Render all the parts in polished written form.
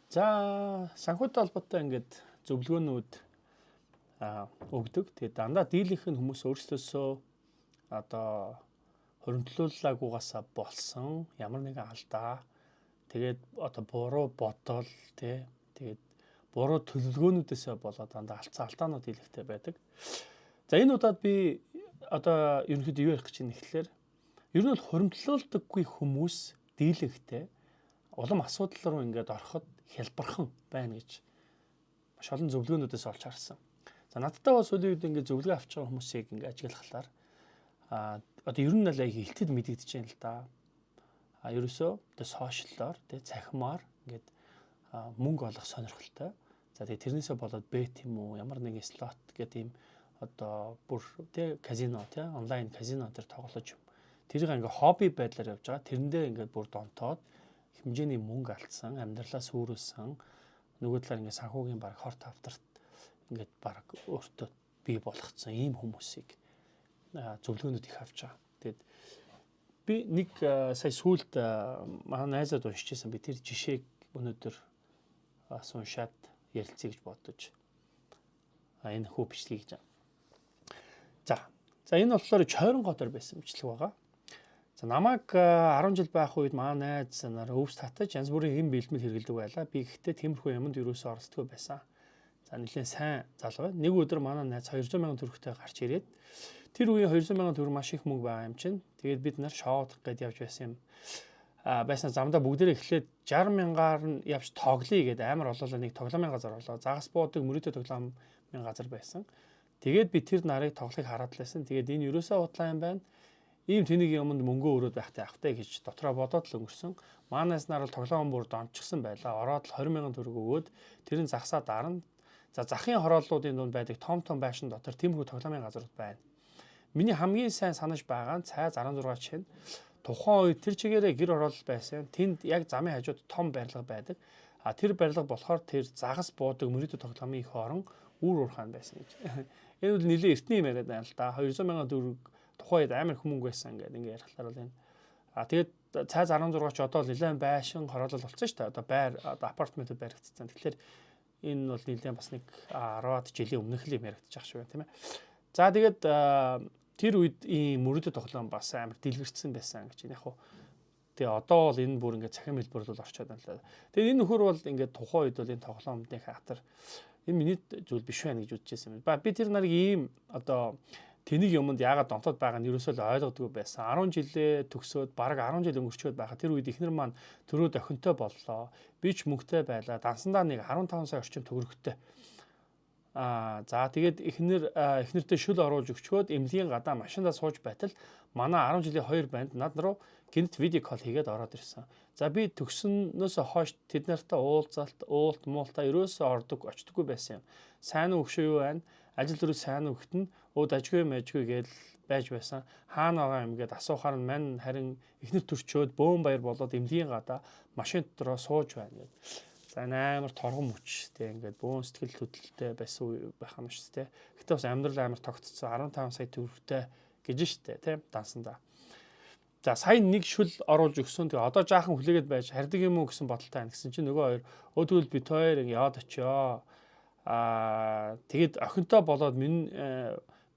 За санхүүтэй холбоотой ингээд зөвлөгөөнүүд өгдөг. Тэгээд дандаа дийлэнх нь хүмүүс өөрсдөөсөө одоо хоригдлуулаагүйгаасаа болсон ямар нэгэн алдаа тэгээд одоо буруу бодол тэгээд буруу төлөвлөгөөнүүдээсээ болоод дандаа алдаанууд дийлэнхтэй байдаг. За энэ удаад би одоо ерөнхийдөө юу ярих гэж байна гэхэлэр ер нь бол хоригдлуулдаггүй хүмүүс дийлэнхтэй улам асуудал руу ингээд ороход хялбархан байна гэж маш олон зөвлөгөөнүүдээс олж харсан. За надтай бас сүүлийн үед ингээд зөвлөгөө авч байгаа хүмүүсийг ингээд ажиглахлаар одоо ер нь л яг хилтэд мэдэгдэж байна л да. Ерөөсөө одоо сошиаллоор цахимаар ингээд мөнгө олох сонирхолтой. За тэгээ тэрнээсээ болоод бет юм уу ямар нэгэн слот гэдэг ийм одоо бүр казино онлайн казино дээр тоглож юм. Тэрийг ингээд хобби байдлаар явж байгаа. Тэрэндээ ингээд бүр донтоод хэмжээний мөнгө алдсан, амьдралаа сүрүүлсэн, нөгөө талаар ингээд санхүүгийн баг хорт автарт ингээд баг өөртөө бий болгоцсон ийм хүмүүсийг зөвлөгөөнүүд их авч байгаа. Тэгээд би нэг сая сүүлд манай найзад уншиж байсан. Би тэр жишээг өнөөдөр уншаад ярилцъя гэж бодож энэ хүү бичлэгийг хийж байгаа. За энэ болохоор Чойрон хотоор байсан бичлэг байгаа. За намайг 10 жил байх үед манай найз нараа өвс татаж янз бүрийн хэм бэлтгэл хэрэглэдэг байлаа. Би гэхдээ тиймэрхүү юмд юусоо оролцдоггүй байсан. За нэлээд сайн залуу. Нэг өдөр манай найз 200 сая төгрөгтэй гарч ирээд тэр үеийн 200 сая төгрөг маш их мөнгө байгаа юм чинь. Тэгээд бид нар шоудах гээд явж байсан юм. Байснаа замдаа бүгдээрээ эхлээд 60 мянгаар нь явж тоглоё гэдэг амар олоолаа нэг тоглоомын газар орлоо. Загас буудаг мөрөдө тоглоомын газар байсан. Тэгээд би тэр нарыг тоглохыг хараад лээсэн. Тэгээд энэ юусоо утлаа юм байна. Ийм тэнийг юмд мөнгөө өрөөд байхтай авахтай гэж дотроо бодоод л өнгөрсөн. Маанаас нар бол тоглоом бүр дончсон байлаа. Ороод л 20 сая төгрөг өгөөд тэрийг загсаа дарна. За захын хорооллуудын дунд байдаг том байшин дотор тиймэрхүү тоглоомын газрууд байна. Миний хамгийн сайн санаж байгаа нь цай 16 чинь тухайн үед тэр чигээрээ гэр оролт байсан. Тэнд яг замын хажууд том барилга байдаг. Тэр барилга болохоор тэр загас буудаг мөрөдө тоглоомын их орон үр урхаан байсан гэж. Энэ бол нэлээд эртний юм яриад байна л да. 200 сая төгрөг тухайн үед амар их мөнгө байсан гэдэг ингээ ярихлаар бол энэ. Тэгээд цай 16 ч одоо нэлээд байшин хороолол болсон шүү дээ. Одоо байр апартментууд баригдсан. Тэгэхээр энэ бол нэлээд бас нэг 10-аад жилийн өмнөх л юм яригдчих шүү тийм ээ. За тэгээд тэр үед ийм мөрөдө тоглоом бас амар дэлгэрсэн байсан гэж яг хуу. Тэгээ одоо бол энэ бүр ингээд цахим хэлбэр бол орчоод байна л да. Тэгээд энэ нөхөр бол ингээд тухайн үед бол энэ тоглоомны хатар энэ миний зүйл биш байна гэж үзчихсэн юм. Би тэр нарыг ийм одоо тэнийг юмд яагаад донтоод байгаа нь ерөөсөө л ойлгодгүй байсан. 10 жилээ төгсөөд бараг 10 жил өнгөрчөөд байхад тэр үед ихнэр маань төрөө охинтой боллоо. Би ч мөнгөтэй байлаа. Дансандаа нэг 15 сая орчим төгрөгтэй. За тэгээд эхнэртэй шүл оруулж өгчгөөд эмнэлгийн гадаа машиндаа сууж байтал манай 10 жилийн 2 банд над руу гинт видео кол хийгээд ороод ирсэн. За би төгснөөс хойш тэд нартай уулт муултаа ерөөсөө очдоггүй байсан юм. Сайн уу өгшөө юу байна? Ажил дөрөв сайн уу өгтөн дажгүй мэжгүй гээл байж байсан. Хаана байгаа юм гээд асуухаар нь мань харин эхнэр төрчөөд бөөн баяр болоод эмнэлгийн гадаа машин дотроо сууж байна гэдэг. За амар торгон мөчтэй ингээд бөөн сэтгэл хөдлөлтэй байсан байх юм шүү дээ. Гэтэ бас амьдрал амар тогтцсон 15 сая төгрөгтэй гэж штэ тийм дансандаа. За сайн нэг шүл оруулж өгсөн. Тэгээ одоо жаахан хүлээгээд байж хардаг юм уу гэсэн бодолтой байна гэсэн чинь нөгөө хоёр өдгөл бит хоёр яваад очиё. Тэгээд охинтой болоод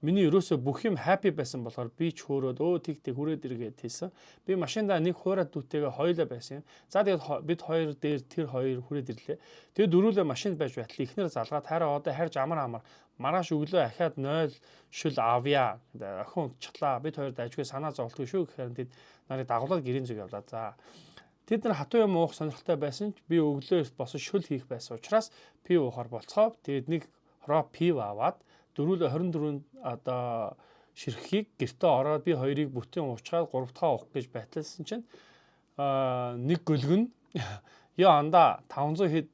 миний ерөөсөө бүх юм happy байсан болохоор би ч хөөрөөд тэг хүрээд иргээд хэлсэн. Би машиндаа нэг хуурай дүүтэйгээ хоёулаа байсан юм. За тэгээд бид хоёр дээр тэр хоёр хүрээд ирлээ. Тэгээд дөрүүлээ машинд байж байтал ихнэр залгаад хараа одоо харж амар маргааш өглөө ахаад 0 шүл авъя. Охин унтчихлаа. Бид хоёр дажгүй санаа зовлтгүй шүү гэхээр тэд нарыг дагуулад гэрийн зүг явлаа. За тэд нар хатуу юм уух сонирхолтой байсан ч би өглөө босож шүл хийх байсан учраас пив уухаар болцгоо. Тэгээд нэг хороо пив аваад дөрүл 24 одоо ширхгийг гэртээ ороод би хоёрыг бүтэн уучгаад 3 дахь уух гэж байталсан чинь нэг гөлгөн яа анда 500 хэд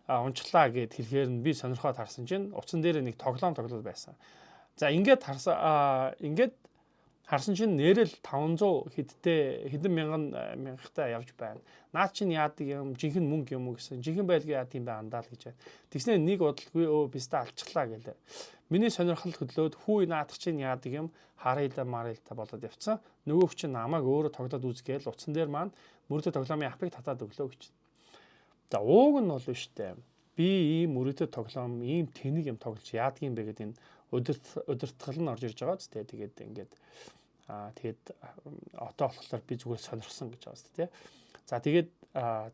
унчлаа гэд хэлэхээр нь би сонирхоод харсан чинь утсан дээр нэг тоглоом байсан. За ингээд харсан ингээд Харсан чинь нэрэл 500 хэдэн мянгантай явж байна. Наад чинь яадаг юм, жинхэнэ мөнгө юм уу гэсэн. Жинхэнэ байлгүй яа тийм бай андаа л гэж байна. Тэгснээр нэг удалгүй бистэ алчглаа гэлээ. Миний сонирхол хөдлөөд хүү наадах чинь яадаг юм, харъялаа маръялаа болоод явцсан. Нөгөөх чинь намайг өөрөө тоглоод үзгээл утсан дээр маань мөрөдө тоглоомын апыг татаад өглөө гэж. За ууг нь бол штэ. Би ийм мөрөдө тоглоом, ийм тэнэг юм тоглож яадаг юм бэ гэдэг энэ удирдгал нь орж ирж байгаа ч тийм. Тэгээд ингээд тэгээд одоо болохоор би зүгээр сонирхсон гэж байгаа шүү дээ. За тэгээд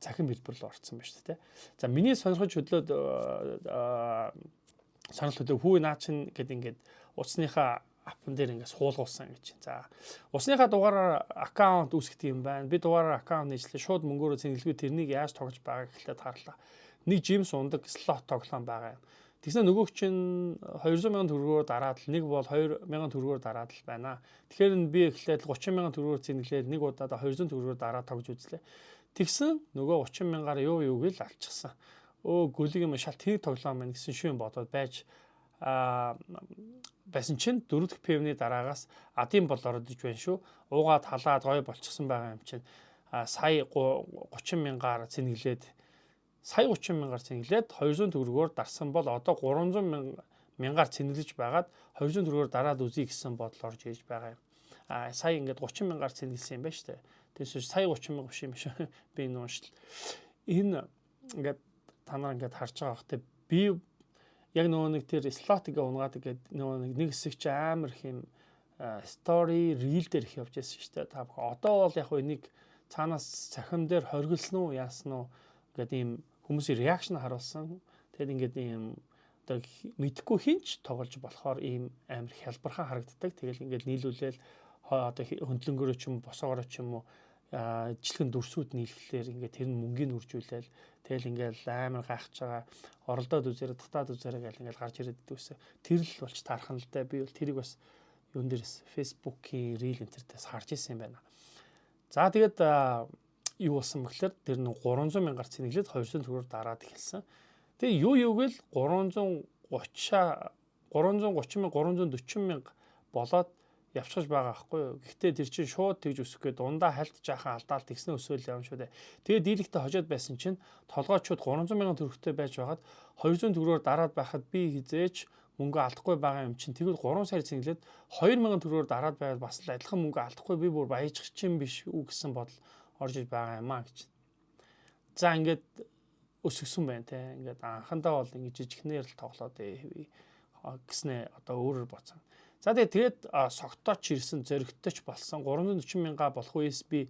цахим хэлбэр рүү орсон байна шүү дээ. За миний сонирхож хөдлөөд санал хөдлөө хүү наа чин гэдэг ингээд уцсныхаа апн дээр ингээд суулгуулсан гэж. За усныхаа дугаараар аккаунт үүсгэх юм байна. Би дугаараар аккаунт нээжлээ шууд мөнгөөрөө цэнгэлгүй тэрнийг яаж тоглож байгааг эхлээд харлаа. Нэг жимс ундаг слот тоглоом байгаа юм. Тэгснэ нөгөөх чинь 200,000 төгрөгөөр дараад нэг бол 2,000 төгрөгөөр дараад л байна. Тэгэхээр би эхлээд 30,000 төгрөгөөр цэнгэлээд нэг удаад 200 төгрөгөөр дараад тоглож үзлээ. Тэгсэн нөгөө 30,000-аар юу гээл алчихсан. Гүлэг юм шал тэр тоглоом байна гэсэн шүүн бодоод байж байсан чинь 4 дахь пивны дараагаас адын бол ородж байна шүү. Уугаад халаад гой болчихсон байгаа юм чинь сая 30,000-аар цэнгэлээд сая 30,000-аар цэнгэлээд 200 төгрөгөөр дарсан бол одоо 300,000-аар цэнгэлж байгаад 200 төгрөгөөр дараад үзье гэсэн бодол орж ирж байгаа юм. Сая ингээд 30,000-аар цэнгэлсэн юм байна шүү дээ. Тэгээс сая 30,000 биш юм шиг би энэ уншил. Энэ ингээд та нар ингээд харж байгаа хэрэг би яг нөгөө нэг тэр слотыг унгаадаг гэдэг нөгөө нэг хэсэг чи амар их юм story reel дээр их явж байсан шүү дээ. Та бүхэн одоо бол яг нэг цаанаас цахим дээр хоригдсон уу яасан уу гэдэг ийм хүмүүсийн реакшн харуулсан. Тэгэхээр ингээд ийм одоо мэдхгүй хинч тоглож болохоор ийм амар хялбархан харагддаг. Тэгэл ингээд нийлүүлээл одоо хөндлөнгөөрөө ч юм босоогоороо ч юм уу жилхэн дүрсүүд нийлэхлээр ингээд тэр нь мөнгөний үржүүлээл тэгэл ингээд амар гайхаж байгаа оролдоод үзээрэй татаад үзээрэй гэл ингээд гарч ирээд дүүсээ тэр л болж таархан л да би бол тэрийг бас юун дээрээс Facebook-ийн reel энтердээс харж ирсэн юм байна. За тэгээд юу болсон бэхлээр тэр нэг 300,000-аар цэнэглээд 200 төгрөгөөр дараад эхэлсэн. Тэгээ юу гээл 340,000 болоод явчихж байгаа байхгүй юу. Гэхдээ тэр чинь шууд тэгж өсөх гээд дундаа хальт жаахан алдаал тэгснэ өсөөл явна шүү дээ. Тэгээ дийлэгтээ хожоод байсан чинь толгойчуд 300,000 төгрөгтэй байж байгаад 200 төгрөгөөр дараад байхад би хизээч мөнгө алдахгүй байгаа юм чинь тэгвэл 3 сар цэнгэлээд 2,000 төгрөгөөр дараад байвал бас л адилхан мөнгө алдахгүй би бүр баяжчих чинь биш үү гэсэн бодол орж иж байгаа юм аа гэж. За ингээд өсгсөн байна те. Ингээд анхандаа бол ингээд жижигнэр л тоглоод гэснээ одоо өөрөөр боцсон. За тэгээд согтооч ирсэн зөрөгтэйч болсон 340,000 болох үеэс би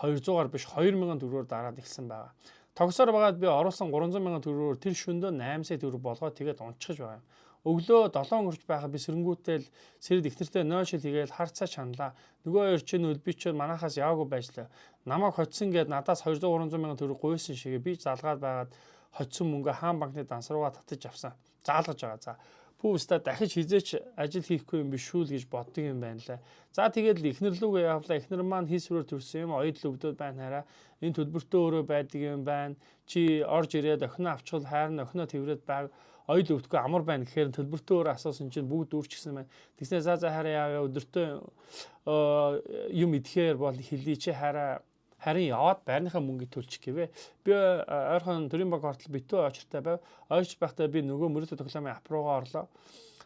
200-аар биш 2,000 төгрөгөөр дараад эхэлсэн байгаа. Тогсоор байгаад би оруулсан 300,000 төгрөгөөр тэр шөндөө 8 сая төгрөг болгоод тэгээд унчгаж байгаа юм. Өглөө 7 хүрч байхад би сэрэнгүүтэл сэрэд ихнэртэй 0 шил хийгээл харцаа чанлаа. Нөгөө хоёр чинь би ч манахаас яваагүй байжлаа. Намайг хоцсон гээд надаас 200-300,000 төгрөг гуйсан шигээ би залгаад байгаад хоцсон мөнгө хаан банкны дансрууга татаж авсан. Заалгаж байгаа. За пүүста дахиж хизээч ажил хийхгүй юм биш шүү л гэж боддог юм байна лээ. За тэгээд л ихнэр лүгээ явлаа. Ихнэр маань хийсвэрээр төрсөн юм. Оёд л өвдөд байна хараа. Энэ төлбөртөө өөрөө байдаг юм байна. Чи орж ирээд охиноо авчихвал хайрн охиноо тэврээд байг. Оёд өвдөхгүй амар байна гэхээр төлбөртөө өөрөө асуусан чинь бүгд дүүрчихсэн байна. Тэгснэ за хараа яваа өдөртөө юм идэхээр бол хэлий чи хараа харин яваад байрныхаа мөнгөийг төлчих гэвэ. Би ойрхон төрийн банк хортол битүү очиртай байв. Ойрч байхдаа би нөгөө мөрөдө тоглоомын ап руугаа орлоо.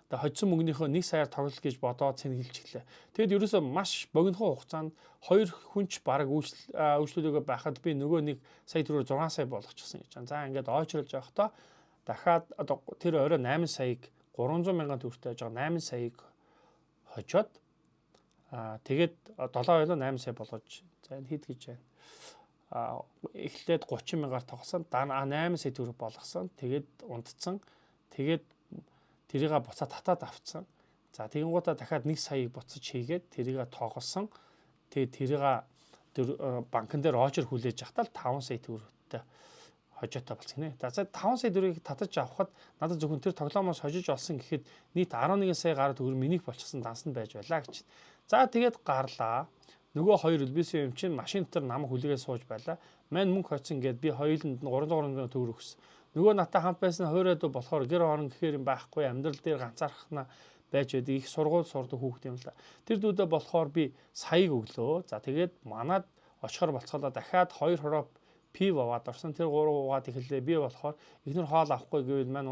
Тэгээ хоцсон мөнгөнийхөө 1 саяар тоглол гэж бодоод цэнгэлж эхлэв. Тэгэд ерөөсөө маш богинохон хугацаанд 2 хүнч бараг үйлчлүүлээгүй байхад би нөгөө 1 сая төгрөөр 6 сая болгочихсон гэж байна. За ингээд ойчролж явахдаа дахиад одоо тэр орой 8 саяг 300,000 төгрөгтэй байж байгаа 8 саяг хожоод тэгээд 7 ойлоо 8 сая болгож за энэ хэд гэж байна. Эхлээд 30,000-аар тоглосон. 8 сая төгрөг болгосон. Тэгээд унтцсан. Тэгээд тэрийг буцаад татаад авцсан. За тэгэнгүүтээ дахиад 1 саяыг буцаж хийгээд тэрийг тоглосон. Тэгээд тэрийг банкн дээр очор хүлээж явахдаа 5 сая төгрөгтэй хожоотой болсон гинэ. За 5 сая төгрөгийг татаж авахад надад зөвхөн тэр тоглоомоос хожиж олсон гэхэд нийт 11 сая гаруй төгрөг минийх болчихсон дансанд байж байлаа гэж. За тэгээд гарлаа. Нөгөө хоёр элбэсэн юм чинь машин дотор намайг хүлээгээ сууж байлаа. Мань мөнгө хоцсон гээд би хоёуланд 300 төгрөг өгсөн. Нөгөө натаа хамт байсан хуурайд болохоор гэр орон гэхээр юм байхгүй амьдрал дээр ганцаархнаа байж байдаг их сургууль сурдаг хүүхэд юм л да. Тэр дүүдээ болохоор би саяг өглөө. За тэгээд манад очихоор болцоолоо дахиад 2 хороп пив аваад орсон. Тэр 3 уугаад эхэллээ. Би болохоор эхнэр хоол авахгүй гэвэл маань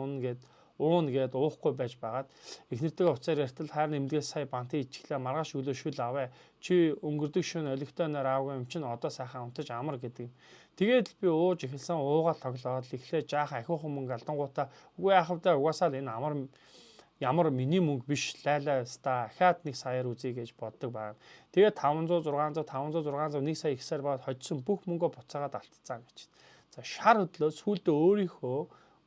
уун гээд уухгүй байж байгаад эхнэртэйгээ уцаар яртал хайр нэмдгээс сая бантын ичглээ маргааш өглөө шүл аваа. Чи өнгөрдөг шөнө олигтойноор аавгүй юм чин одоо сайхан унтаж амар гэдэг. Тэгээд би ууж эхэлсэн уугаад тоглоод эхлээ жаахан ахиухан мөнгө алдангуудаа үгүй яахавдаа угаасаа л энэ ямар миний мөнгө биш лайлаа ста ахаад 1 саяар үзье гэж боддог байна. Тэгээд 500 600 1 сая ихсаар баад хоцсон бүх мөнгөө буцаагаад алдцсан гэж. За шар хөдлөө сүүлдээ өөрийнхөө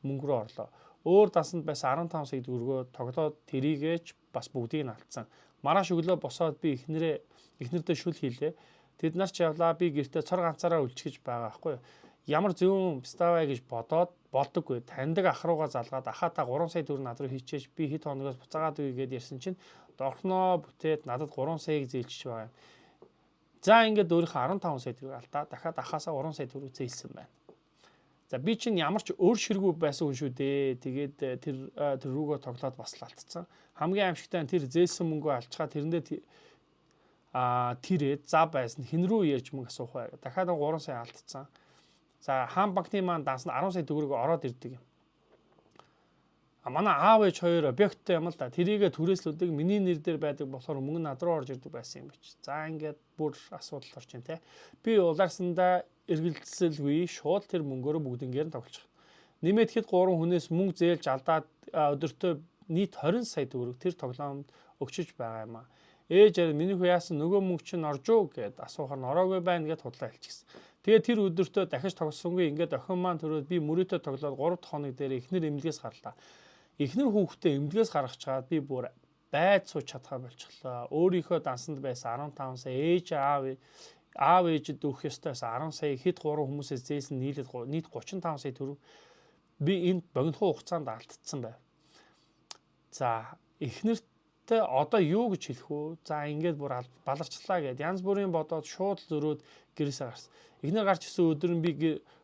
мөнгө рүү орлоо. Өөр дасанд байсан 15 сая төгрөгөө тоглоод тэрийгэж бас бүгдийг нь алдсан. Маргааш өглөө босоод би эхнэрдээ шүл хийлээ. Тэд нар ч явлаа би гэртээ цор ганцаараа үлчгэж байгаа байхгүй юу. Ямар зөвөн ставаа гэж бодоод болдоггүй. Таньдаг ах руугаа залгаад ахаатаа 3 сая төгрөг над руу хийчихэж би хэд хоногоос буцаагаад үгээд ярьсан чинь дорхноо бүтээд надад 3 саяг зээлчих байгаа юм. За ингээд өөрийнхөө 15 сая төгрөг алдаа дахиад ахаасаа 3 сая төгрөг зээлсэн байна. За би чинь ямар ч өөр ширгүү байсан хүн шүү дээ. Тэгээд тэр рүүгөө тоглоод бас л алдсан. Хамгийн аимшигтай нь тэр зээлсэн мөнгөө алчгаа тэрэндээ тэрээ за байсан хэн рүү ярьж мөнгө асуух вэ? Дахиад 3 сая алдсан. За хаан банкны маань данс нь 10 сая төгрөг ороод ирдэг юм. Манай аав ээж хоёр объекттэй юм л да. Тэрийгэ түрээслүүдэг миний нэр дээр байдаг болохоор мөнгө над руу орж ирдэг байсан юм биш. За ингээд бүр асуудал орж ин тэ. Би улаарсандаа эргэлзэлгүй шууд тэр мөнгөөрөө бүгднгээр нь тоглож байгаа. Нэмээд хэд 3 хүнээс мөнгө зээлж алдаад өдөртөө нийт 20 сая төгрөг тэр тоглоомд өгчөж байгаа юм аа. Ээж арай миний хүү яасан нөгөө мөнгө чинь орж уу гэд асуухаар ороогүй байна гэд худлаа хэлчихсэн. Тэгээд тэр өдөртөө дахиж тоглосонгүй ингээд охин маань төрөөд би мөрөөдөө тоглоод 3 дахь хоног дээр эхнэр эмнэлгээс гарлаа. Эхнэр хүүхдээ эмнэлгээс гаргаж чаад би бүр байд сууж чадхаа болчихлоо. Өөрийнхөө дансанд байсан 15 сая ээж аав ээжэд өгөх ёстой 10 сая хэд 3 хүмүүсээс зээлсэн нийлээд нийт 35 сая төгрөг би энд богино хугацаанд алдсан байв. За эхнэртэй одоо юу гэж хэлэх вэ? За ингээд бүр баларчлаа гэд янз бүрийн бодоод шууд зөрөөд гэрээсээ гарсан. Эхнэр гарч исэн өдөр нь би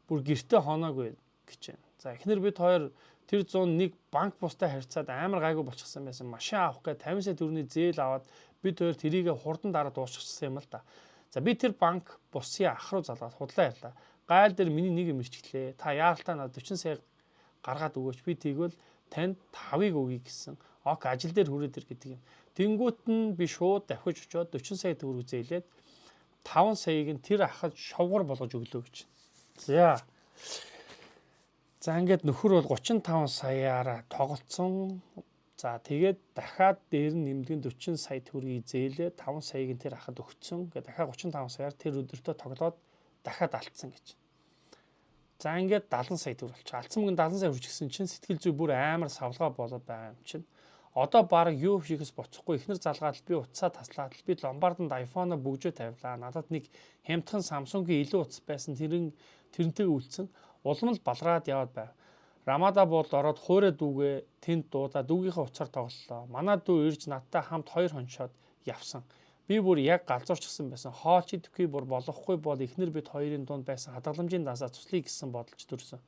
бүр гэртээ хоноогүй гэж байна. За эхнэр бид хоёр тэр 101 банк бустай харьцаад амар гайгүй болчихсон байсан. Машин авах гэ 50 сая төгрөгийн зээл аваад бид хоёр тэрийгэ хурдан дараа дуусчихсан юм л да. За би тэр банк бусын ах руу залгаад худлаа ярьлаа. Гайл дээр миний нэг юм ирчихлээ. Та яаралтай надад 40 сая гаргаад өгөөч. Би тэгвэл танд 5-ыг өгье гэсэн. Ок ажил дээр хүрээд ир гэдэг юм. Тэнгүүт нь би шууд давхиж очиод 40 сая төгрөг зээлээд 5 саяыг нь тэр ахад шовгор болгож өглөө гэж. За ингээд нөхөр бол 35 саяараа тоглолцсон. За тэгээд дахиад дээр нь нэмдгэн 40 сая төгрөгийг зээлээ 5 саяыг нь тэр ахад өгцөн. Ингээд дахиад 35 саяар тэр өдөртөө тоглоод дахиад алдсан гэж. За ингээд 70 сая төгрөг болчих. Алдсан мөнгө 70 сая хүрчихсэн чинь сэтгэл зүй бүр амар савлгаа болоод байгаа юм чинь. Одоо баг юу хийхээс боцохгүй эхнэр залгаад би утсаа таслаад би ломбарданд iPhone бүгжөө тавилаа. Надад нэг хямдхан Samsung-ийн илүү утас байсан тэрнтэйг үлдсэн. Улам л балраад яваад байв. Рамада буулд ороод хуурай дүүгээ тэнд дуудаа дүүгийнхээ уцаар тоглолоо. Манай дүү ирж надтай хамт 2 хоншоод явсан. Би бүр яг галзуурчсан байсан. Хоолч идэхгүй бүр болохгүй бол эхнэр бид хоёрын дунд байсан хадгаламжийн дансаа туслая гэсэн бодолч төрсөн.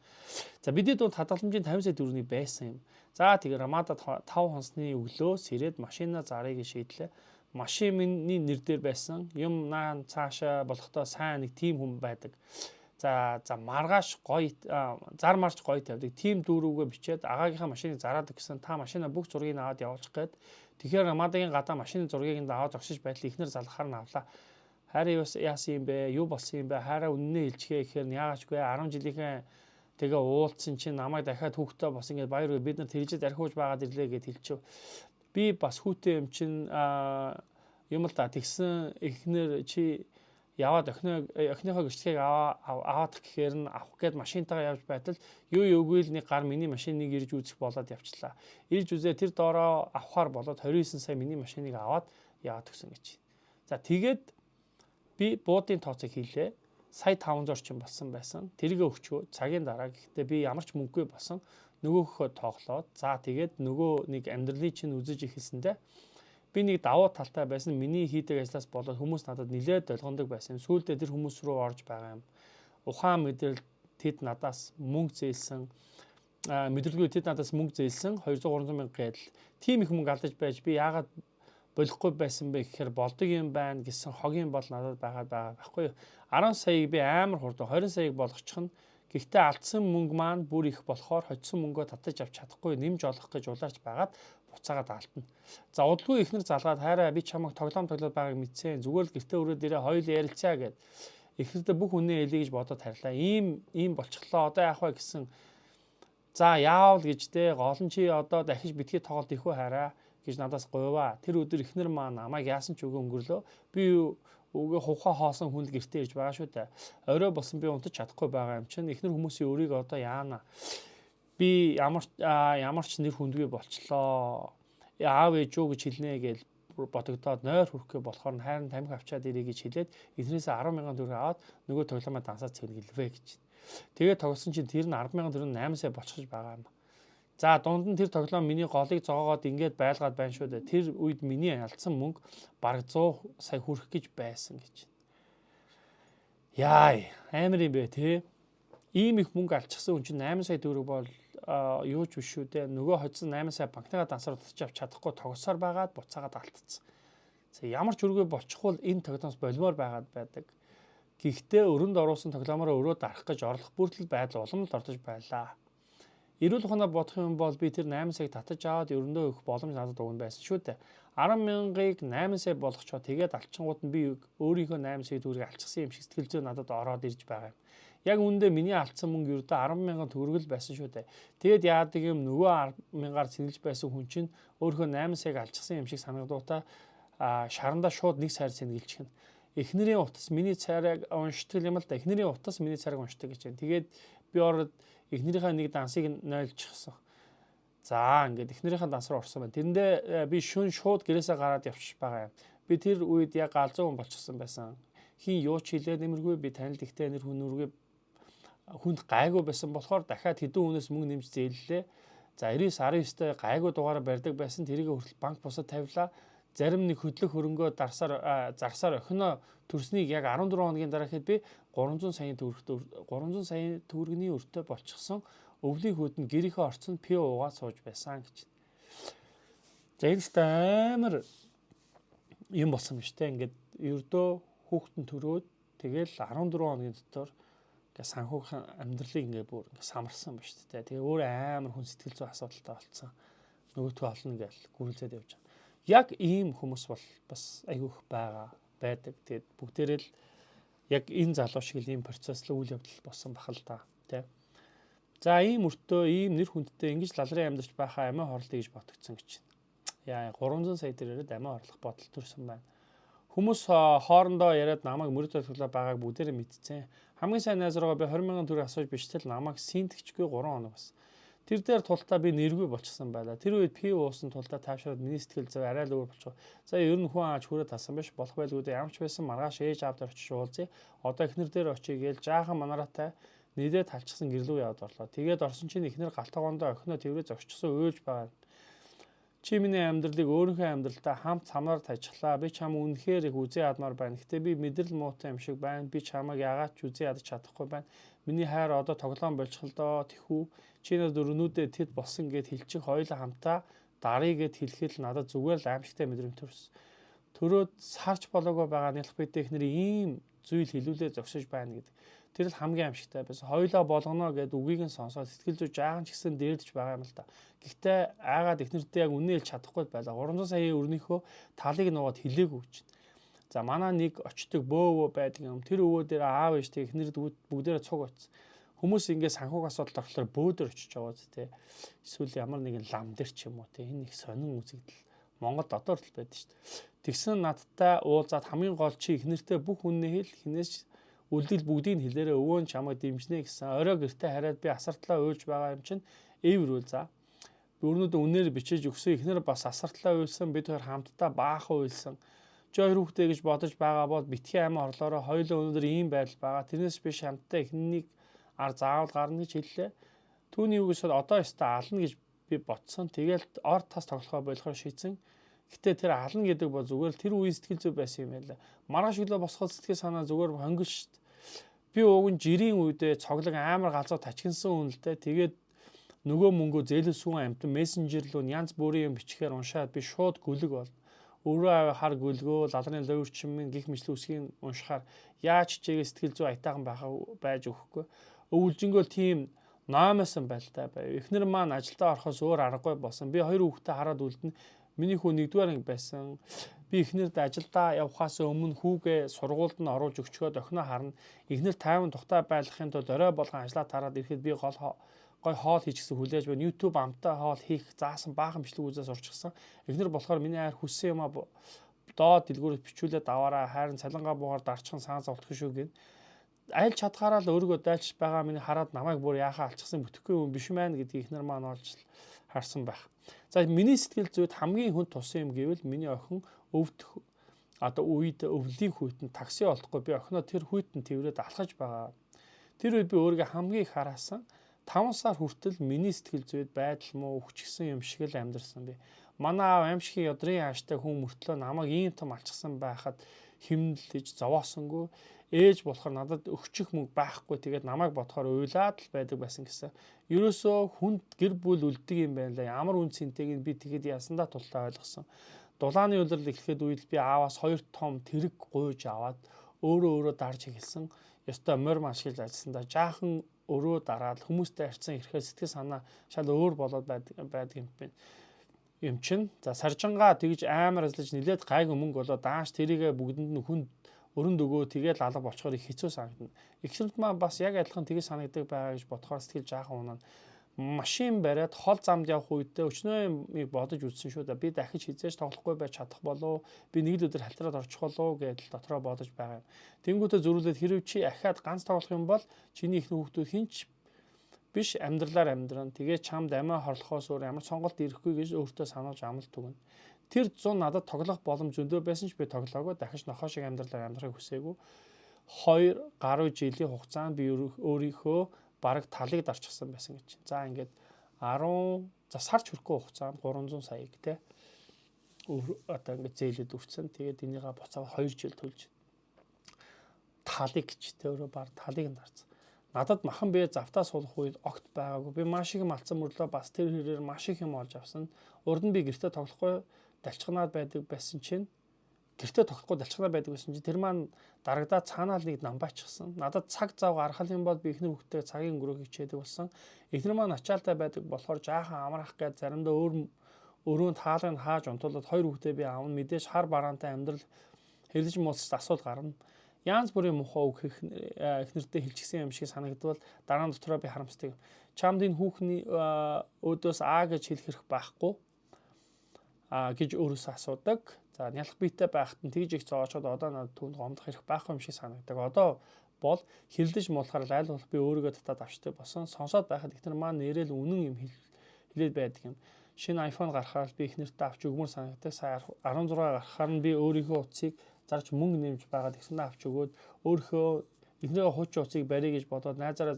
За бидний дунд хадгаламжийн 50 сая төгрөгийн байсан юм. За тэгээ Рамада 5 хонсны өглөө сэрээд машина зарыг шийдлээ. Машин миний нэр дээр байсан. Юм наан цаашаа болохдоо сайн нэг тим хүн байдаг. За маргааш гоё зар марч гоё тавьдаг. Тим дүүрүүгээ бичээд агаагийнхаа машиныг зараадаг гэсэн та машина бүх зургийг аваад явуулчих гээд тэгэхээр Рамадагийн гадаа машины зургийг нь аваад зогсож байтал ихнэр залхаар нь авлаа. Хараа яасан юм бэ? Юу болсон юм бэ? Хараа үнэнээ хэлчихээ гэхээр яагаачгүй 10 жилийнхээ тэгээ уулцсан чинь намайг дахиад хүүхдээ бас ингээд баяр бид нар тэржээд архиуж байгаад ирлээ гэд хэлчихв. Би бас хүүтэй юм чинь юм л да тэгсэн ихнэр чи яваад охиныхоо гэрчлэгийг аваад гэхээр нь авах гээд машинтайгаа явж байтал юу үгүй л нэг гар миний машиныг ирж үзэх болоод явчлаа. Ирж үзээ тэр доороо авахаар болоод 29 сая миний машиныг аваад яваад өгсөн гэж. За тэгээд би буудын тооцоог хийлээ. Сая 500 орчим болсон байсан. Тэргээ өгчөө цагийн дараа гэхдээ би ямар ч мөнгөгүй болсон. Нөгөөхөө тоглоод за тэгээд нөгөө нэг амьдралыг чинь үзэж ихэлсэндээ би нэг давуу талтай байсан миний хийдэг ажлаас болоод хүмүүс надад нилээд долгондог байсан. Сүүлдээ тэр хүмүүс рүү орж байгаа юм. Ухаан мэдээлэл тэд надаас мөнгө зээлсэн. мэдрэлгүй тэд надаас мөнгө зээлсэн 200 300 мянга гэдэл тийм их мөнгө алдаж байж би яагаад болохгүй байсан бэ гэхээр болдог юм байна гэсэн хогийн бол надад байгаа байхгүй юу. 10 саяыг би амар хурдан 20 саяыг болгочих нь гэхдээ алдсан мөнгө маань бүр их болохоор хоцсон мөнгөө татаж авч чадахгүй нэмж олох гэж улаарч байгаад буцаагаад алдна. За удалгүй ихнэр залгаад хайраа би чамайг тоглоомд байгааг мэдсэн зүгээр л гэртээ өрөөд ирээ хоёул ярилцаа гэд ихнэрдээ бүх үнэ хэлье гэж бодоод харьлаа. Ийм болчихлоо одоо яах вэ гэсэн. За яавал гэж те гол нь чи одоо дахиж битгий тоглолт ихүү хараа гэж надаас говьва. Тэр өдөр ихнэр маань намайг яасан ч үгүй өнгөрлөө. Би үгээ хувхаа хоосон хүн л гэртээ ирж байгаа шүү дээ. Орой болсон би унтаж чадахгүй байгаа юм чинь. Ихнэр хүмүүсийн өрийг одоо яана. Би ямар ч нэр хүндгүй болчлоо. Аав ээжөө гэж хэлнэ гэж бодогдоод нойр хүрхгүй болохоор хайрын тамхи авчаад ирээ гэж хэлээд эзнээсээ 10,000 төгрөг аваад нөгөө тоглоомоо дансаад цэвэргэлвэ гэж. Тэгээд тогсон чинь тэр нь 10,000 төгрөг 8 сая болчихж байгаа юм. За дунд нь тэр тоглоом миний голыг зоогоод ингээд байлгаад байна шүү дээ. Тэр үед миний алдсан мөнгө бараг 100 сая хүрэх гэж байсан гэж. Яа, амар юм бэ те. Ийм их мөнгө алчихсан хүн чинь 8 сая төгрөг бол юу ч биш шүү дээ. Нөгөө хоцсон 8 сая банкныгаа дансаар утчих авч чадахгүй тогсоор байгаад буцаагаад алдчихсан. За ямар ч үргээ болчихвол энэ тоглоомоос болмоор байгаад байдаг. Гэхдээ өрөнд оруулсан тоглоомороо өрөө дарах гэж орлох бүртэл байдал уламжлалт ордож байлаа. Эрүүл ухаанаар бодох юм бол би тэр 8 саяг татаж аваад өрөндөө өгөх боломж надад өгнө байсан шүү дээ. 10,000-ыг 8 сая болгочоо тэгээд алчингууд нь би өөрийнхөө 8 сая төгрөгийг алчсан юм шиг сэтгэл зүй надад ороод ирж байгаа юм. Яг үүндээ миний алдсан мөнгө ердөө 10,000 төгрөг л байсан шүү дээ. Тэгээд яадаг юм нөгөө 10,000-аар цэнгэлж байсан хүн чинь өөрийнхөө 8 саяг алчсан юм шиг санагдуудаа шарандаа шууд нэг сайр цэнгэлчих нь. Эхнэрийн утас миний цайрыг уншдаг юм л да. Эхнэрийн утас миний цайрыг уншдаг гэж байна. Тэгээд би ороод эхнэрийнхээ нэг дансыг нойлчихсон. За ингээд эхнэрийнхээ данс руу орсон байна. Тэрэндээ би шууд гэрээсээ гараад явчих байгаа юм. Би тэр үед яг галзуу хүн болчихсон байсан. Хин юу ч хэлээ нэмэргүй би танил ихтэй нэр хүнүргээ хүнд гайгүй байсан болохоор дахиад хэдэн хүнээс мөнгө нэмж зээллээ. За 99-19-т гайгүй дугаараа барьдаг байсан. Тэрийг хүртэл банк бусад тавилаа. Зарим нэг хөдлөх хөрөнгөө зарсаар охиноо төрснийг яг 14 хоногийн дараа хэд би 300 сая төгрөгийн өртөө болчихсон. Өвлийн хүйтэнд гэрийнхээ орцонд пи уугаад сууж байсан гэж. За энэ амар юм болсон юм штэ. Ингээд ердөө хүүхдэн төрөөд тэгэл 14 хоногийн дотор ингээд санхүүгийн амьдралыг ингээд бүр ингээд самарсан ба штэ. Тэгээ өөр амар хүн сэтгэл зүй асуудалтай болцсон. Нөгөөтгөө олно гэж гүрэлзээд явж байгаа. Яг ийм хүмүүс бол бас айгүйх байдаг. Тэгээд бүгдээрээ л яг энэ залуу шиг ийм процесс л үйл явдал болсон бахал та тий. За ийм өртөө ийм нэр хүндтэй ингэж лалрын амьдарч байхаа амиа хорлоо гэж бодогдсон гэж. Яа 300 сая төгрөгөд амиа хорлох бодол төрсөн байна. Хүмүүс хоорондоо яриад намайг мөрөд төлөвлөө байгааг бүгдээрээ мэдсэн. Хамгийн сайн найз руугаа би 20,000 төгрөг асууж бичтэл намайг синтгчгүй 3 хоног бас. Тэр дээр тултаа би нэргүй болчихсон байлаа. Тэр үед пи уусан тултаа таашраад миний сэтгэл зүй арай л өөр болчихоо. За ер нь хүн ааж хүрээ тасан биш болох байлгүй дээ. Ямч байсан маргааш ээж аавд очиж уулзъя. Одоо эхнэр дээр очие гээл жаахан манараатай нийлээ талчихсан гэрлүү яваад орлоо. Тэгээд орсон чинь эхнэр галтгоондоо охиноо тэрвээ зогсчихсон уйлж байгаа. Чи миний амьдралыг өөрийнхөө амьдралтай хамт самаар тажглаа. Би чам үнэхээр их үзээ ядмаар байна. Гэтэ би мэдрэл муутай юм шиг байна. Би чамайг яагаад ч үзээ ядаж чадахгүй байна. Миний хайр одоо тоглоом болчихлоо доо тэхүү. Чи над өрнүүдээ тэд болсон гэд хэлчих хоёулаа хамтаа дарыг гэд хэлэхэд надад зүгээр л аимшигтай мэдрэмт төрсөн. Төрөөд сарч болоогүй байгаа нэлх бидээ ихнэр ийм зүйл хэлүүлээ зогсож байна гэдэг. Тэр л хамгийн аимшигтай байсан. Хоёулаа болгоно гэд үгийг нь сонсоод сэтгэл зүй жаахан ч гэсэн дээрдэж байгаа юм л да. Гэхдээ айгаад ихнэрдээ яг үнэ хэлж чадахгүй байлаа. 300 саяын өрнийхөө талыг нугаад хэлээгүй чинь. За манай нэг очдөг бөөвөө байдаг юм. Тэр өвөө дээр аав ээжтэй ихнэрд бүгдээрээ цуг очсон. Хүмүүс ингээд санхүүг асуудал болохоор бөөдөр очиж байгаа зү. Эсвэл ямар нэгэн лам дээр ч юм уу те. Энэ их сонин үзэгдэл. Монголд одоо л байдаг шүү дээ. Тэгсэн надтай уулзаад хамгийн гол чи ихнэртэй бүх үннээ хэл хинээс үлдэл бүгдийг хэлээрээ өвөө нь чамайг дэмжнэ гэсэн. Орой гэртээ хараад би асартлаа уйлж байгаа юм чинь эврүүл за. Өөрнөдөө үнээр бичиж өгсөн ихнэр бас асартлаа уйлсан бид хоёр хамтдаа баахан уйлсан. Чи хоёр хүүхдээ гэж бодож байгаа бол битгий аймаа орлоороо хоёулаа өнөөдөр ийм байдал байгаа. Тэрнээс биш хамтдаа ихнийг ар заавал гарна гэж хэллээ. Түүний үгээс одоо яста ална гэж би бодсон. Тэгэл ор тас тоглохоо болохоор шийдсэн. Гэтэ тэр ална гэдэг бол зүгээр л тэр үеийн сэтгэл зүй байсан юм байла. Маргааш өглөө босгоод сэтгэл санаа зүгээр хонгил шít. Би уг нь жирийн үедээ цоглог амар галзуу тачигнсан хүн л дээ. Тэгээд нөгөө мөнгөө зээлсүүн амтан мессенжер рүү янз бүрийн юм бичгээр уншаад би шууд гүлэг бол өөрөө хар гүлгөө лалрын луурчин гих мэтлэг үсгийн уншихаар яаж чигээ сэтгэл зүй аятайхан байж өгөхгүй. Өвлжингөө тийм ноомосон байлтай байв. Эхнэр маань ажилдаа орохоос өөр аргагүй болсон. Би хоёр хүүхдээ хараад үлдэн. Миний хүү 1-р анги байсан. Би эхнэрд ажилдаа явхаас өмнө хүүгээ сургуульд нь оруулж өгчгөөд охиноо харна. Эхнэр тайван тухтай байлгахын тулд орой болгон ажиллаа тараад ирэхэд би гой хоол хийчихсэн хүлээж байна. YouTube амтаа хоол хийх заасан баахан бичлэг үзээс орчихсан. Эхнэр болохоор миний хайр хүссэн юм а доод дэлгүүрээс бичүүлээд аваараа хайрын цалингаа буугаар дарчхан саан зовтгох шүү гин. Аль чадхаараа л өөрийгөө дайлж байгаа миний хараад намайг бүр яхаа алчихсан бүтэхгүй юм биш мэн гэдгийг эхнэр маань олж харсан байх. За миний сэтгэл зүйд хамгийн хүнд тусан юм гэвэл миний охин өвдөх үед өвлийн хүйтэн такси олдохгүй би охиноо тэр хүйтэн тэрврээд алхаж байгаа. Тэр үед би өөрийгөө хамгийн их хараасан. 5 сар хүртэл миний сэтгэл зүйд байдал муу өвчгсөн юм шиг л амьдэрсэн би. Манай аав аимшигын ядрын хааштай хүн мөртлөө намайг ийм том алчсан байхад химнэлж зовоосонгүй. Ээж болохоор надад өгчих мөнгө байхгүй тэгээд намайг бодохоор уйлаад л байдаг байсан гэсэн. Ерөөсөө хүнд гэр бүл үлддэг юм байна лээ. Ямар үн цэнтэйг би тэгэхэд ясандаа тултаа ойлгосон. Дулааны улирал эхлэхэд үед би ааваас 2 том тэрэг гуйж аваад өөрөө дарж эхэлсэн. Ёстой морь машгилж ажилласандаа жаахан өрөө дараад хүмүүстэй харьцан ирэхэд сэтгэл санаа шал өөр болоод байдаг юм чинь. За саржангаа тэгж амар ажиллаж нилээд гайгүй мөнгө болоод дааш тэрийгэ бүгдэнд нь хүнд өрөнд өгөө тэгээд алга болчоор их хэцүү санагдана. Эхнэрд маань бас яг адилхан тгий санагддаг байгаа гэж бодохоор сэтгэл жаахан унаа. Машин бариад хол замд явах үедээ өчнөө бодож үзсэн шүү дээ. Би дахиж хизээж тоглохгүй байж чадах болов. Би нэг л өдөр халтраад орчих болов гэдэл дотроо бодож байгаа юм. Тэнгүүтээ зөрүүлээд хэрв чи ахаад ганц тоглох юм бол чиний их хүүхдүүд хинч биш амьдралаар амьдран. Тэгээ чамд амиа хорлохоос өөр ямар сонголт ирэхгүй гэж өөртөө сануулж амлалт өгнө. Тэр 100 надад тоглох боломж зөндөө байсан ч би тоглоагүй. Дахиж нохоо шиг амьдралаар амьдрахыг хүсээгүй. 2 гаруй жилийн хугацаанд би өөрийнхөө бараг талыг дарчихсан байсан гэж. За ингээд 10 сарч хүрэхгүй хугацаанд 300 саяг те одоо ингээд зээлэд өрцөн. Тэгээд энийгээ буцаад 2 жил төлж талыг гэж те өөрөө баг талыг нь дарсан. Надад махан бие завтаа суулгах үед огт байгаагүй. Би маш их малцсан мөрлөө бас тэр хэрээр маш их юм олж авсан. Урд нь би гэртээ тоглохгүй далчганаад байдаг байсан чинь гэртээ тоглохгүй далчганаад байдаг байсан чинь тэр маань дарагдаад цаанаа л нэг нам бачихсан. Надад цаг зав гаргах юм бол би эхнэр хүүхдээ цагийн өнгөрөө хичээдэг болсон. Эхнэр маань ачаалтай байдаг болохоор жаахан амрах гэж заримдаа өрөөнд хаалгыг хааж унтуулад 2 хүүхдээ би аавна мэдээж хар бараантай амьдрал хэрлэж муулсад асуудал гарна. Янз бүрийн мухаа үг эхнэртэй хэлчихсэн юм шиг санагдвал дараа нь дотроо би харамсдаг. Чамд энэ хүүхний өөдөөс гэж хэлэх хэрэг байхгүй гэж өөрөөсөө асуудаг. За нялх биетэй байхад нь тэгж их цоочоод одоо надад түүнд гомдох хэрэг байхгүй юм шиг санагдаг. Одоо бол хэрэлдэж муулахаар айл болох би өөрийгөө татаад авчдаг болсон. Сонсоод байхад ихнэр маань нэрэл үнэн юм хэлээд байдаг юм. Шинэ iPhone гарахаар би ихнэртээ авч өгмөр санагдаг. Сая 16 гарахаар нь би өөрийнхөө утсыг зарж мөнгө нэмж байгаад ихнэрээ авч өгөөд өөрийнхөө ихнэрээ хуучин утсыг барья гэж бодоод найзаараа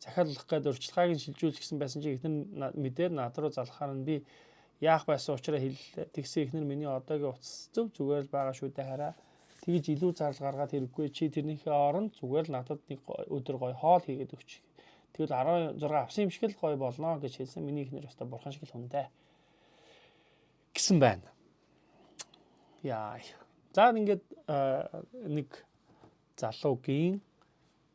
захиалах гээд урьдчилгааг нь шилжүүлэх гэсэн байсан чинь ихнэр мэдээр над руу залхахаар нь би яах байсан учраас хэллээ. Тэгсэн ихнэр миний одоогийн утас зүгээр л байгаа шүү дээ хараа. Тэгж илүү зардал гаргаад хэрэггүй чи тэрнийхээ оронд зүгээр л надад нэг өдөр гоё хоол хийгээд өгч. Тэгвэл 16 авсан юм шиг л гоё болно гэж хэлсэн. Миний ихнэр өстө бурхан шиг л хүндээ гэсэн байна. Яа. За ингээд нэг залуугийн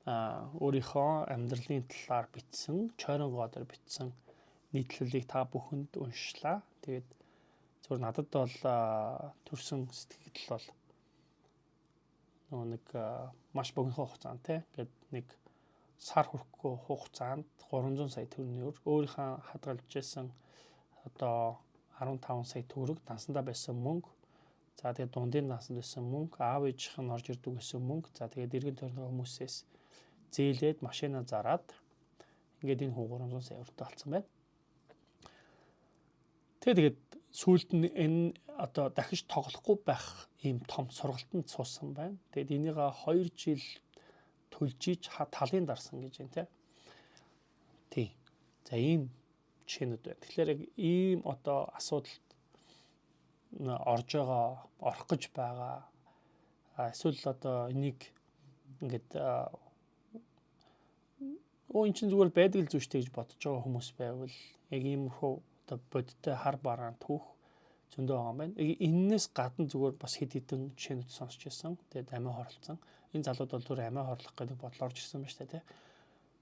өөрийнхөө амьдралын талаар бичсэн, чойронгоо дээр бичсэн нийтлэлийг та бүхэнд уншлаа. Тэгээд зөвхөн надад бол төрсэн сэтгэл бол нэг маш богино хугацаанд тэгээд нэг сар хүрэхгүй хугацаанд 300 сая төгрөгийн өөрийнхөө хадгалж байсан одоо 15 сая төгрөг дансандаа байсан мөнгө. За тэгээд дундын насанд байсан мөнгө, аав ээжийнх нь орж ирдэг гэсэн мөнгө. За тэгээд эргэн тойрны хүмүүсээс зээлээд машина зараад ингээд энэ хүн 300 сая өртөө алцсан байна. Тэгээд сүүлд нь энэ одоо дахиж тоглохгүй байх ийм том сургалтанд суусан байна. Тэгээд энийг 2 жил төлжиж талын дарсан гэж байна тий. За ийм жишээнүүд байна. Тэгэхээр яг ийм одоо асуудал орж байгаа, орох гэж байгаа. Эсвэл одоо энийг ингээд эн чинь зүгээр байдаг л зүйлтэй гэж бодож байгаа хүмүүс байвал яг иймэрхүү одоо бодиттой хар бараан түүх зөндөө байгаа юм байна. Эннээс гадна зүгээр бас хэд хэдэн жишээнүүд сонсч байсан. Тэгээд амиа хорлцсон. Энэ залууд бол түр амиа хорлох гэдэг бодол орж ирсэн байна шүү дээ.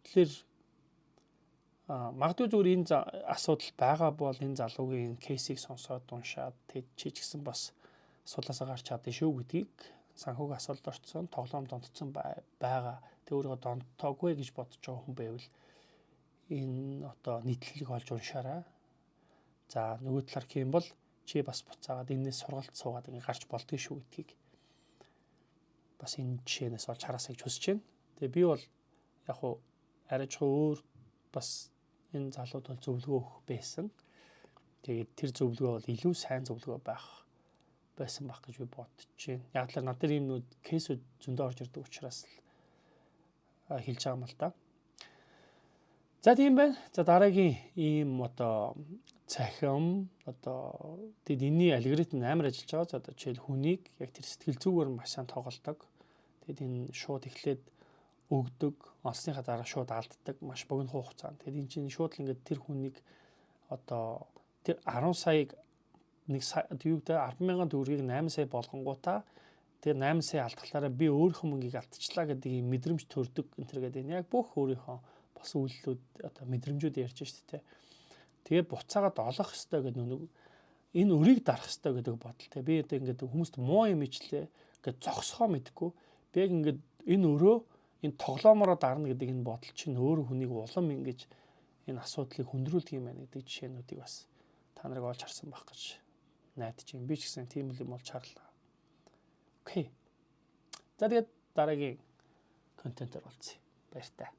Тэгэхээр магадгүй зүгээр энэ асуудал байгаа бол энэ залуугийн кейсийг сонсоод уншаад тэгээд чи ч гэсэн бас асуудлаасаа гарч чадсан шүү гэдгийг санхүүг асуудалд орцсон, тоглоом донтцсон байгаа. Тэг өөрийгөө донтоогүй гэж бодож байгаа хүн байвал энэ одоо нийтлэлийг олж уншаарай. За нөгөө талаар хэм бол чи бас буцаагаад энэс сургалт суугаад ингэ гарч болдгоо шүү гэдгийг бас энэ жишээнээс олж хараасаа гэж хүсэж байна. Тэгээ би бол яг хуу арайж өөр бас энэ залууд бол зөвлөгөө өгөх байсан. Тэгээд тэр зөвлөгөө бол илүү сайн зөвлөгөө байсан байх гэж би бодож байна. Яг л надад ийм нүд кейсүүд зөндөө орж ирдэг учраас л хэлж байгаа юм л да. За тийм байна. За дараагийн ийм одоо цахим одоо тэд энэний алгоритм амар ажиллаж байгаа. За одоо жишээл хүнийг яг тэр сэтгэл зүгээр маш сайн тоглодог. Тэгэд энэ шууд эхлээд өгдөг, олсныхаа дараа шууд алддаг маш богино хугацаанд. Тэгэд энэ чинь шууд л ингээд тэр хүнийг одоо тэр 10 саяг нэг юу гэдэг 10,000 төгрөгийг 8 сая болгонгуудаа тэр 8 сая алдахлаараа би өөрийнхөө мөнгийг алдчихлаа гэдэг юм мэдрэмж төрдөг энэ төр гэдэг. Яг бүх өөрийнхөө бас үйлдэлүүд одоо мэдрэмжүүд ярьж штэ. Тэгээд буцаагаад олох ёстой гэдэг нэг энэ өрийг дарах ёстой гэдэг бодолтой. Би одоо ингээд хүмүүст муу юм ичлээ гэж зогсохоо мэдгүй. Би яг ингээд энэ өрөө энэ тоглоомороо дарна гэдэг энэ бодол чинь өөр хүнийг улам ингэж энэ асуудлыг хүндрүүлдэг юм байна гэдэг жишээнүүдийг бас та нарыг олж харсан байх гэж найдаж байна. Би ч гэсэн тийм юм болж харлаа. Окей. За тэгээд дараагийн контентоор уулзъя. Баяртай.